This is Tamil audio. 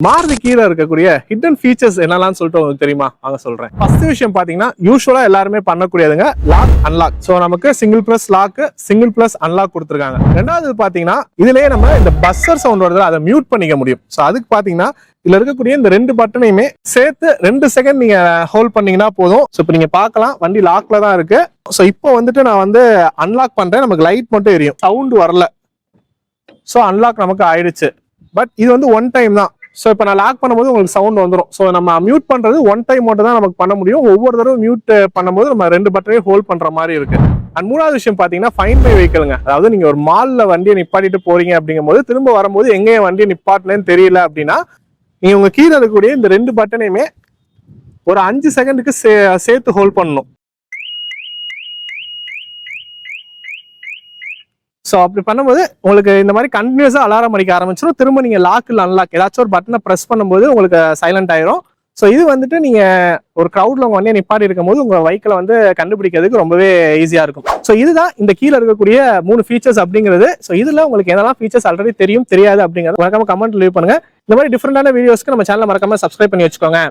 மாருதி கீழே இருக்கக்கூடிய ஹிடன் ஃபீச்சர்ஸ் என்னெல்லாம் சொல்லிட்டு உங்களுக்கு தெரியுமா? வாங்க சொல்றேன். ஃபர்ஸ்ட் விஷயம் பாத்தீங்கன்னா யூசுவலா எல்லாருமே பண்ணக்கூடியதுங்க லாக் அன்லாக். சோ நமக்கு single plus log, single plus unlock கொடுத்துருக்காங்க. ரெண்டாவது பாத்தீங்கன்னா இதுலயே நம்ம இந்த பஸ்ஸர் சவுண்ட் வருது அதை மியூட் பண்ணிக்க முடியும். சோ அதுக்கு பாத்தீங்கன்னா இதுல இருக்கக்கூடிய இந்த ரெண்டு பட்டனையுமே சேர்த்து 2 செகண்ட் நீங்க ஹோல்ட் பண்ணீங்கன்னா போதும். சோ இப்போ நீங்க பார்க்கலாம் வண்டி லாக்ல தான் இருக்கு. சோ இப்போ வந்துட்டு நான் வந்து அன்லாக் பண்றேன். நமக்கு லைட் மட்டும் எரியும், சவுண்ட் வரல. சோ அன்லாக் நமக்கு ஆயிடுச்சு. பட் இது வந்து ஒன் டைம் தான். ஸோ இப்போ நான் லாக் பண்ணும்போது உங்களுக்கு சவுண்ட் வந்துடும். ஸோ நம்ம மியூட் பண்றது ஒன் டைம் மட்டும் தான் நமக்கு பண்ண முடியும். ஒவ்வொரு தடவை மியூட் பண்ணும்போது நம்ம 2 பட்டனையும் ஹோல்ட் பண்ற மாதிரி இருக்கு. அண்ட் மூணாவது விஷயம் பாத்தீங்கன்னா ஃபைண்ட் மை வெஹிக்கிள்ங்க. அதாவது நீங்க ஒரு மால்ல வண்டியை நிப்பாட்டிட்டு போறீங்க அப்படிங்கும்போது திரும்ப வரும்போது எங்க வண்டியை நிப்பாட்டலன்னு தெரியல அப்படின்னா நீங்க உங்க கீழே இருக்கக்கூடிய இந்த 2 பட்டனையுமே ஒரு 5 செகண்டுக்கு சேர்த்து ஹோல்ட் பண்ணணும். ஸோ அப்படி பண்ணும்போது உங்களுக்கு இந்த மாதிரி கண்டினியூஸா அலாரம் அடிக்க ஆரம்பிச்சிடும். திரும்ப நீங்க லாக் இல்லை அன்லாக் ஏதாச்சும் ஒரு பட்டனை ப்ரெஸ் பண்ணும்போது உங்களுக்கு சைலண்ட் ஆயிரும். ஸோ இது வந்துட்டு நீங்க ஒரு க்ரௌட்ல உங்க வண்டியை நிப்பாட்டி இருக்கும்போது உங்க வெஹிக்கிளை வந்து கண்டுபிடிக்கிறதுக்கு ரொம்பவே ஈஸியா இருக்கும். ஸோ இதுதான் இந்த கீழே இருக்கக்கூடிய 3 ஃபீச்சர்ஸ் அப்படிங்கிறது. ஸோ இதுல உங்களுக்கு என்னெல்லாம் ஃபீச்சர்ஸ் ஆல்ரெடி தெரியும் தெரியாது அப்படிங்கிறது மறக்காம கமெண்ட் லீவ் பண்ணுங்க. இந்த மாதிரி டிஃப்ரெண்டான வீடியோஸ்க்கு நம்ம சேனலை மறக்காம சப்ஸ்கிரைப் பண்ணி வச்சுக்கோங்க.